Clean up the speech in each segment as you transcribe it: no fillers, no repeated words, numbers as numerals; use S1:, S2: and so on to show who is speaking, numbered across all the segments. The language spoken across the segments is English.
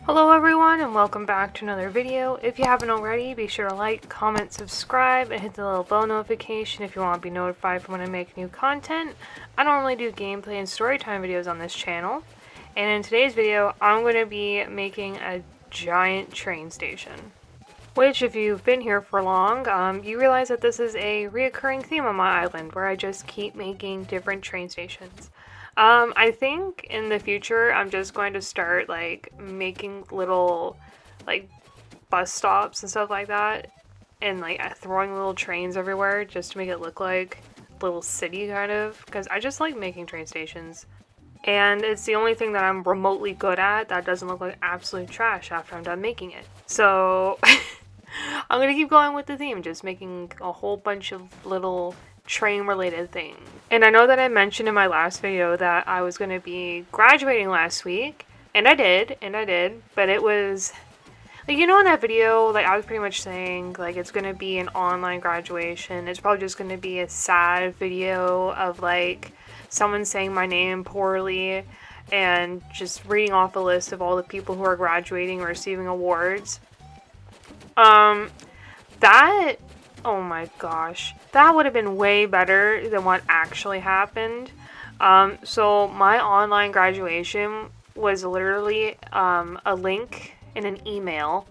S1: Hello everyone and welcome back to another video. If you haven't already, be sure to like, comment, subscribe, and hit the little bell notification if you want to be notified for when I make new content. I normally do gameplay and storytime videos on this channel, and in today's video I'm going to be making a giant train station. Which, if you've been here for long, you realize that this is a reoccurring theme on my island where I just keep making different train stations. I think in the future I'm just going to start like making little like bus stops and stuff like that, and like throwing little trains everywhere just to make it look like a little city kind of, because I just like making train stations. And it's the only thing that I'm remotely good at that doesn't look like absolute trash after I'm done making it. So I'm gonna keep going with the theme, just making a whole bunch of little train related things. And I know that I mentioned in my last video that I was gonna be graduating last week, and I did, but it was like, in that video, like I was pretty much saying like it's gonna be an online graduation. It's probably just gonna be a sad video of like someone saying my name poorly and just reading off a list of all the people who are graduating or receiving awards. That, oh my gosh, that would have been way better than what actually happened. So my online graduation was literally a link in an email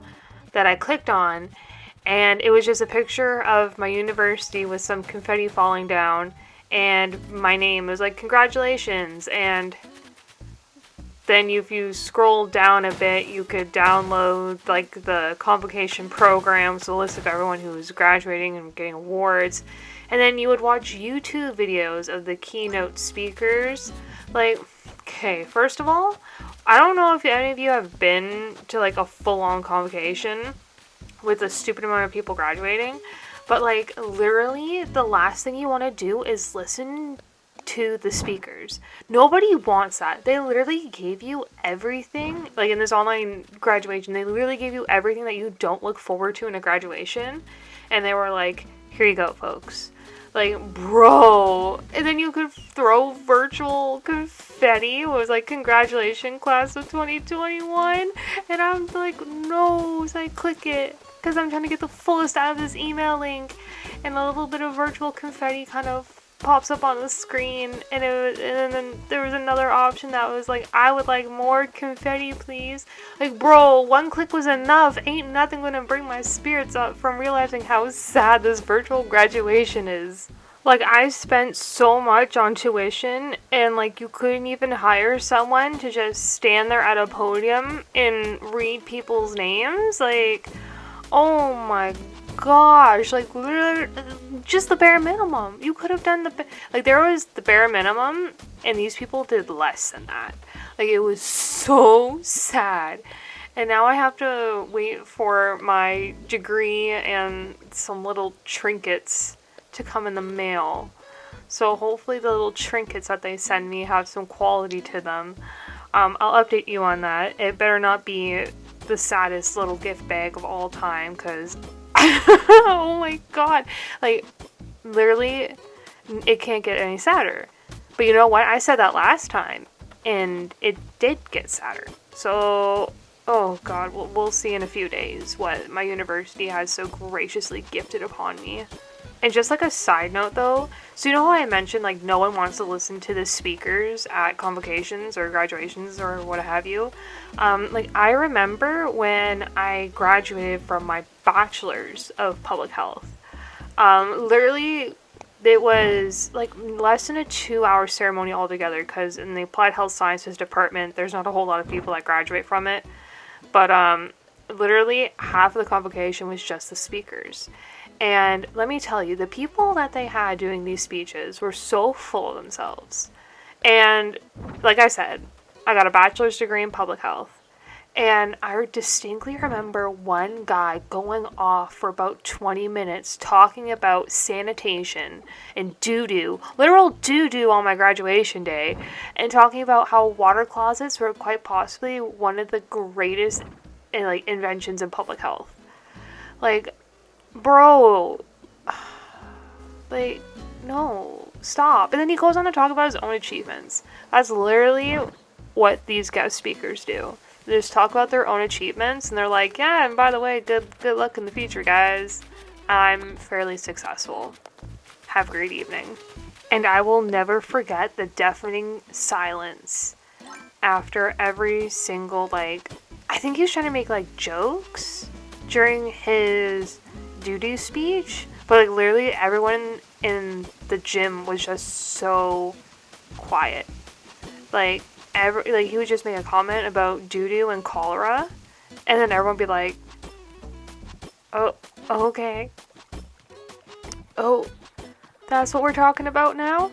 S1: that I clicked on, and it was just a picture of my university with some confetti falling down and my name. It was like, congratulations. And then if you scroll down a bit, you could download like the convocation programs, the list of everyone who was graduating and getting awards. And then you would watch YouTube videos of the keynote speakers. Like, okay, first of all, I don't know if any of you have been to like a full-on convocation with a stupid amount of people graduating, but like literally the last thing you want to do is listen to the speakers. Nobody wants that. They literally gave you everything. Like in this online graduation, they literally gave you everything that you don't look forward to in a graduation. And they were like, here you go, folks. Like, bro. And then you could throw virtual confetti. It was like, congratulations, class of 2021. And I'm like, no. So I click it because I'm trying to get the fullest out of this email link. And a little bit of virtual confetti kind of pops up on the screen, and then there was another option that was like, I would like more confetti, please. Like, bro, one click was enough. Ain't nothing gonna bring my spirits up from realizing how sad this virtual graduation is. Like, I spent so much on tuition, and like you couldn't even hire someone to just stand there at a podium and read people's names. Like, oh my gosh, like literally just the bare minimum. You could have done like there was the bare minimum, and these people did less than that. Like, it was so sad. And now I have to wait for my degree and some little trinkets to come in the mail. So hopefully the little trinkets that they send me have some quality to them. I'll update you on that. It better not be the saddest little gift bag of all time, because oh my god, like literally it can't get any sadder. But you know what, I said that last time and it did get sadder. So oh god, we'll see in a few days what my university has so graciously gifted upon me. And just like a side note though, so you know how I mentioned like no one wants to listen to the speakers at convocations or graduations or what have you? Like I remember when I graduated from my bachelor's of public health. Literally it was like less than a 2-hour ceremony altogether, because in the applied health sciences department there's not a whole lot of people that graduate from it. But literally half of the convocation was just the speakers. And let me tell you, the people that they had doing these speeches were so full of themselves. And like I said, I got a bachelor's degree in public health. And I distinctly remember one guy going off for about 20 minutes talking about sanitation and doo-doo, literal doo-doo on my graduation day, and talking about how water closets were quite possibly one of the greatest like inventions in public health. Like, bro, like, no, stop. And then he goes on to talk about his own achievements. That's literally what these guest speakers do. just talk about their own achievements, and they're like, yeah, and by the way, good luck in the future, guys. I'm fairly successful. Have a great evening. And I will never forget the deafening silence after every single, like, I think he was trying to make, like, jokes during his doo-doo speech, but, like, literally everyone in the gym was just so quiet. Like, he would just make a comment about doo-doo and cholera, and then everyone would be like, oh, okay. Oh, that's what we're talking about now?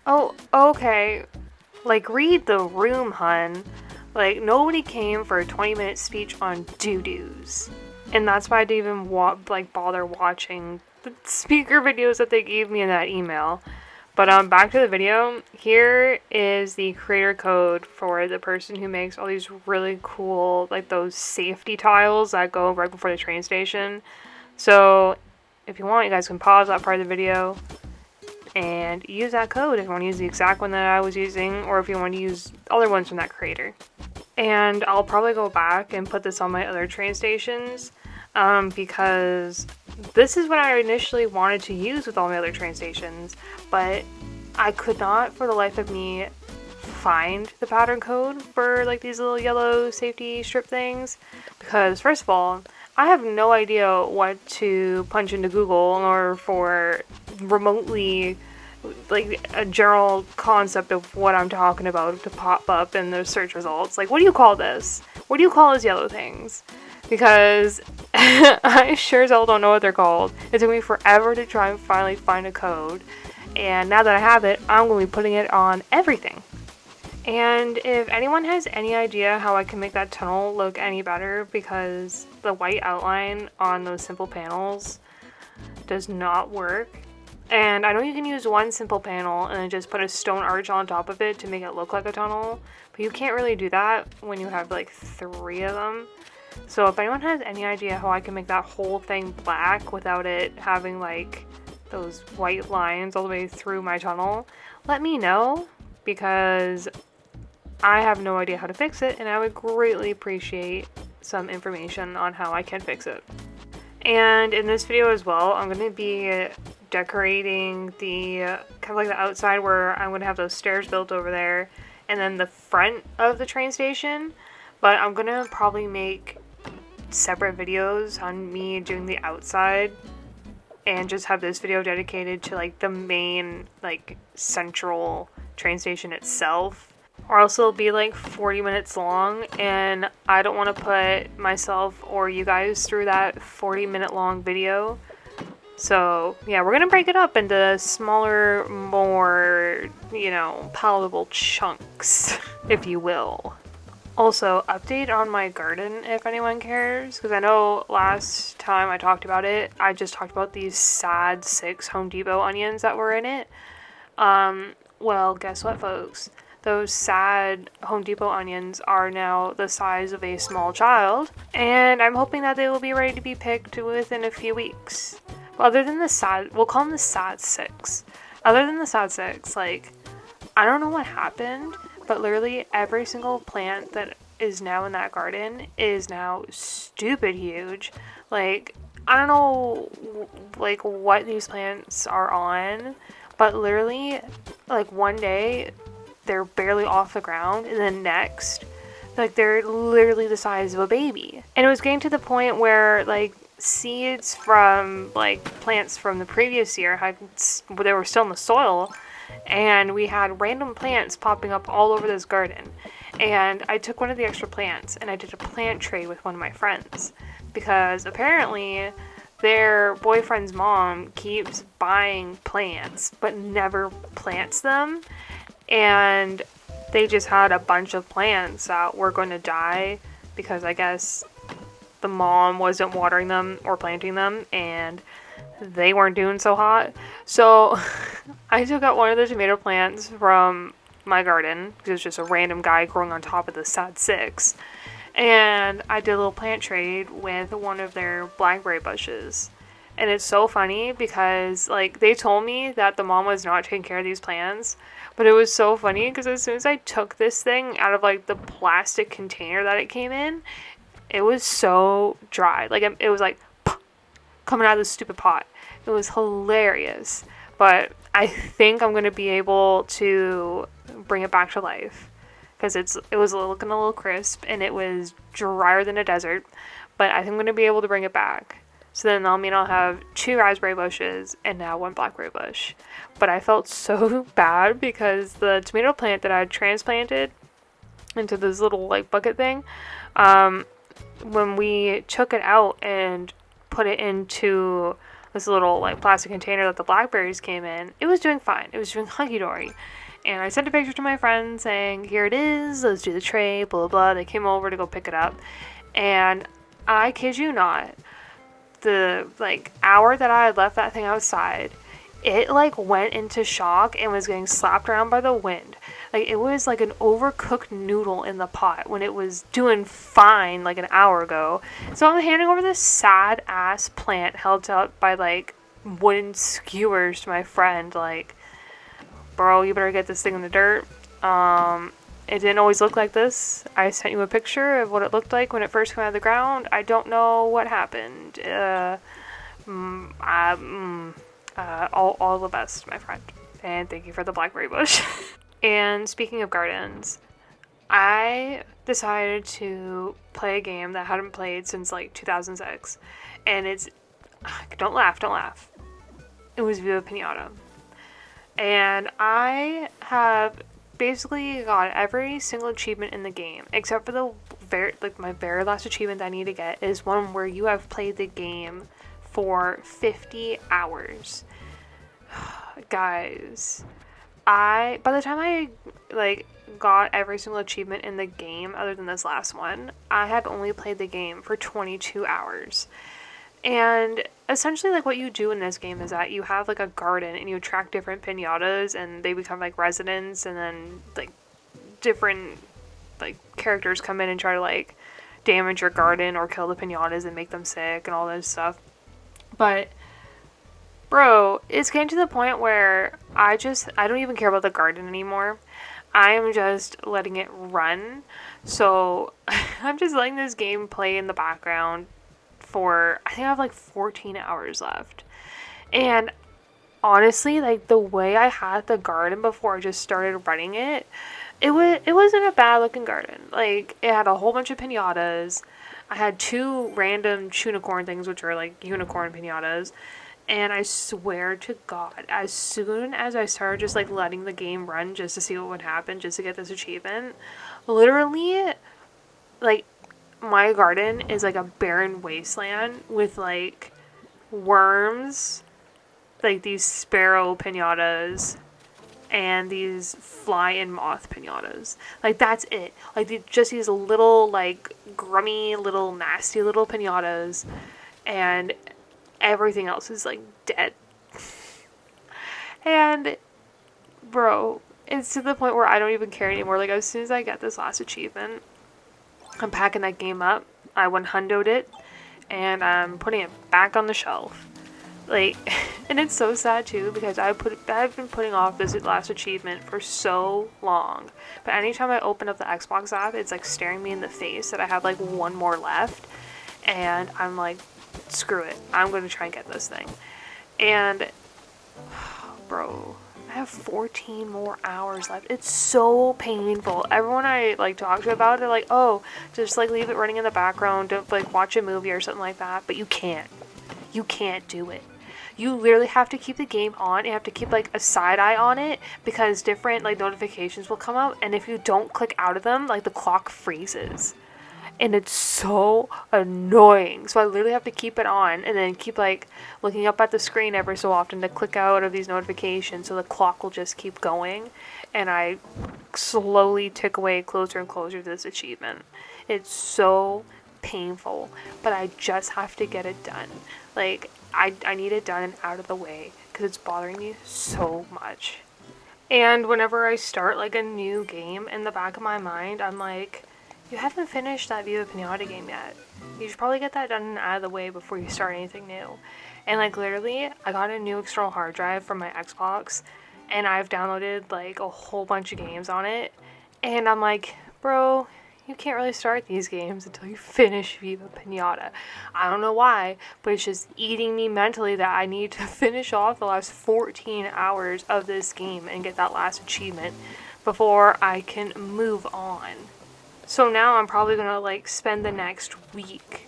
S1: Oh, okay. Like, read the room, hun. Like, nobody came for a 20-minute speech on doo-doos. And that's why I didn't even bother watching the speaker videos that they gave me in that email. But back to the video. Here is the creator code for the person who makes all these really cool, like those safety tiles that go right before the train station. So if you want, you guys can pause that part of the video and use that code if you want to use the exact one that I was using, or if you want to use other ones from that creator. And I'll probably go back and put this on my other train stations, because this is what I initially wanted to use with all my other train stations, but I could not for the life of me find the pattern code for like these little yellow safety strip things, because first of all, I have no idea what to punch into Google in order for remotely, like, a general concept of what I'm talking about to pop up in the search results. Like, what do you call this? What do you call those yellow things? Because I sure as hell don't know what they're called. It took me forever to try and finally find a code. And now that I have it, I'm going to be putting it on everything. And if anyone has any idea how I can make that tunnel look any better, because the white outline on those simple panels does not work. And I know you can use one simple panel and then just put a stone arch on top of it to make it look like a tunnel, but you can't really do that when you have like 3 of them. So if anyone has any idea how I can make that whole thing black without it having like those white lines all the way through my tunnel, let me know, because I have no idea how to fix it, and I would greatly appreciate some information on how I can fix it. And in this video as well, I'm going to be decorating the kind of like the outside where I'm going to have those stairs built over there, and then the front of the train station. But I'm going to probably make separate videos on me doing the outside, and just have this video dedicated to like the main like central train station itself. Or else it'll be like 40 minutes long, and I don't want to put myself or you guys through that 40-minute long video. So yeah, we're gonna break it up into smaller, more, palatable chunks, if you will. Also, update on my garden if anyone cares, because I know last time I talked about it, I just talked about these sad 6 Home Depot onions that were in it. Well, guess what, folks? Those sad Home Depot onions are now the size of a small child, and I'm hoping that they will be ready to be picked within a few weeks. Well, other than the sad, we'll call them the sad 6. Other than the sad 6, like, I don't know what happened, but literally every single plant that is now in that garden is now stupid huge. Like, I don't know, like, what these plants are on, but literally, like, one day they're barely off the ground, and then next, like, they're literally the size of a baby. And it was getting to the point where, like, seeds from, like, plants from the previous year they were still in the soil, and we had random plants popping up all over this garden. And I took one of the extra plants, and I did a plant trade with one of my friends, because apparently their boyfriend's mom keeps buying plants, but never plants them. And they just had a bunch of plants that were going to die because I guess the mom wasn't watering them or planting them, and they weren't doing so hot. So I took out one of the tomato plants from my garden, because it was just a random guy growing on top of the sad 6. And I did a little plant trade with one of their blackberry bushes. And it's so funny because, like, they told me that the mom was not taking care of these plants. But it was so funny because as soon as I took this thing out of, like, the plastic container that it came in, it was so dry. Like, it was like coming out of the stupid pot. It was hilarious. But I think I'm going to be able to bring it back to life because it was looking a little crisp and it was drier than a desert. But I think I'm going to be able to bring it back. So then that'll mean I'll have 2 raspberry bushes and now 1 blackberry bush. But I felt so bad because the tomato plant that I had transplanted into this little like bucket thing, when we took it out and put it into this little like plastic container that the blackberries came in, it was doing fine. It was doing hunky-dory. And I sent a picture to my friend saying, here it is, let's do the tray, blah, blah, blah. They came over to go pick it up. And I kid you not, the like hour that I had left that thing outside, it like went into shock and was getting slapped around by the wind. Like it was like an overcooked noodle in the pot when it was doing fine like an hour ago. So I'm handing over this sad ass plant held up by like wooden skewers to my friend, like, bro, you better get this thing in the dirt. It didn't always look like this. I sent you a picture of what it looked like when it first came out of the ground. I don't know what happened. All the best, my friend. And thank you for the blackberry bush. And speaking of gardens, I decided to play a game that I hadn't played since like 2006. And it's... Don't laugh. It was Viva Pinata. And I have basically got every single achievement in the game, except for my very last achievement that I need to get is one where you have played the game for 50 hours. Guys, by the time I like got every single achievement in the game other than this last one, I had only played the game for 22 hours. And essentially, like, what you do in this game is that you have, like, a garden and you attract different pinatas and they become, like, residents, and then, like, different, like, characters come in and try to, like, damage your garden or kill the pinatas and make them sick and all this stuff. But, bro, it's getting to the point where I don't even care about the garden anymore. I am just letting it run. So, I'm just letting this game play in the background for, I think I have like 14 hours left. And honestly, like the way I had the garden before I just started running it, it wasn't a bad looking garden. Like it had a whole bunch of pinatas. I had 2 random unicorn things, which are like unicorn pinatas. And I swear to God, as soon as I started just like letting the game run just to see what would happen, just to get this achievement, literally, like, my garden is like a barren wasteland with like worms, like these sparrow pinatas, and these fly and moth pinatas. Like that's it. Like just these little like grummy little nasty little pinatas, and everything else is like dead. And bro, it's to the point where I don't even care anymore. Like as soon as I get this last achievement, I'm packing that game up. I 100'd it, and I'm putting it back on the shelf. Like, and it's so sad too because I've been putting off this last achievement for so long. But anytime I open up the Xbox app, it's like staring me in the face that I have like one more left, and I'm like, screw it. I'm going to try and get this thing. And, bro, I have 14 more hours left. It's so painful. Everyone I like talk to about it, they're like, oh, just like leave it running in the background, don't like watch a movie or something like that. But you can't do it. You literally have to keep the game on. You have to keep like a side eye on it because different like notifications will come up, and if you don't click out of them, like the clock freezes. And it's so annoying. So I literally have to keep it on and then keep like looking up at the screen every so often to click out of these notifications so the clock will just keep going. And I slowly tick away closer and closer to this achievement. It's so painful, but I just have to get it done. Like, I need it done and out of the way because it's bothering me so much. And whenever I start like a new game, in the back of my mind, I'm like, you haven't finished that Viva Pinata game yet. You should probably get that done and out of the way before you start anything new. And like literally, I got a new external hard drive from my Xbox, and I've downloaded like a whole bunch of games on it. And I'm like, bro, you can't really start these games until you finish Viva Pinata. I don't know why, but it's just eating me mentally that I need to finish off the last 14 hours of this game and get that last achievement before I can move on. So now I'm probably gonna like spend the next week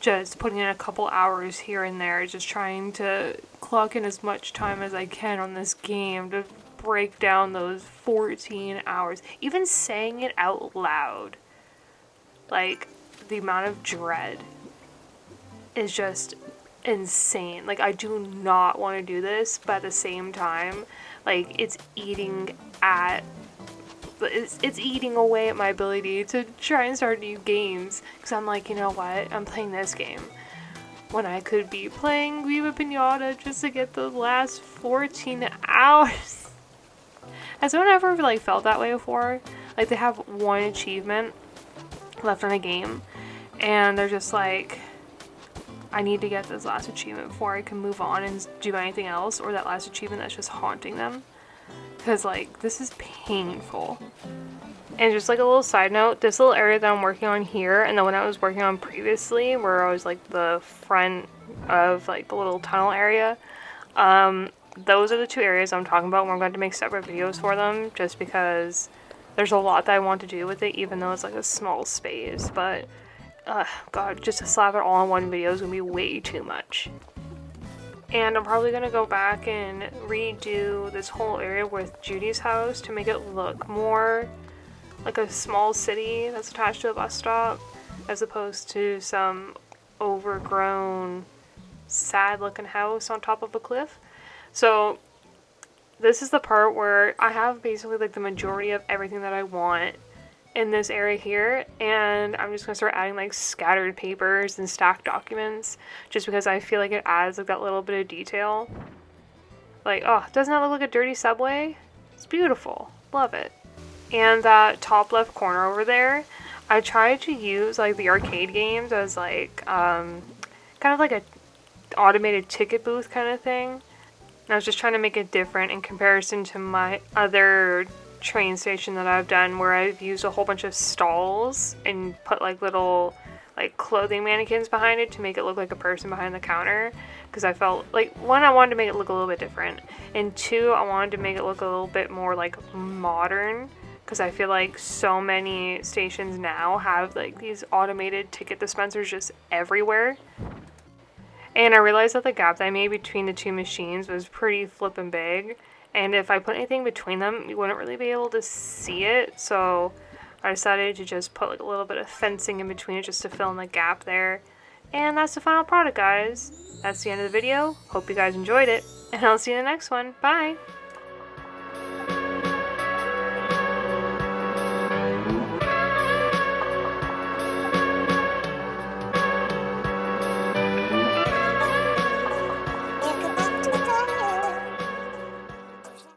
S1: just putting in a couple hours here and there, just trying to clock in as much time as I can on this game to break down those 14 hours. Even saying it out loud, like the amount of dread is just insane. Like I do not want to do this, but at the same time, like it's eating eating away at my ability to try and start new games, because I'm like, you know what, I'm playing this game when I could be playing Viva Pinata just to get the last 14 hours. Has someone ever like felt that way before? Like they have one achievement left in a game and they're just like, I need to get this last achievement before I can move on and do anything else, or that last achievement that's just haunting them. Because, like, this is painful. And just, like, a little side note, this little area that I'm working on here, and the one I was working on previously, where I was, like, the front of, like, the little tunnel area, those are the two areas I'm talking about, and we're going to make separate videos for them, just because there's a lot that I want to do with it, even though it's, like, a small space. But, God, just to slap it all in one video is going to be way too much. And I'm probably going to go back and redo this whole area with Judy's house to make it look more like a small city that's attached to a bus stop, as opposed to some overgrown, sad looking house on top of a cliff. So this is the part where I have basically like the majority of everything that I want in this area here, and I'm just gonna start adding like scattered papers and stacked documents, just because I feel like it adds like that little bit of detail. Like, oh, doesn't that look like a dirty subway? It's beautiful. Love it. And that top left corner over there, I tried to use like the arcade games as like kind of like a automated ticket booth kind of thing. And I was just trying to make it different in comparison to my other train station that I've done, where I've used a whole bunch of stalls and put like little like clothing mannequins behind it to make it look like a person behind the counter, because I felt like, one, I wanted to make it look a little bit different, and two, I wanted to make it look a little bit more like modern, because I feel like so many stations now have like these automated ticket dispensers just everywhere. And I realized that the gap that I made between the two machines was pretty flippin' big, and if I put anything between them, you wouldn't really be able to see it, so I decided to just put like a little bit of fencing in between it just to fill in the gap there. And that's the final product, guys. That's the end of the video. Hope you guys enjoyed it, and I'll see you in the next one. Bye!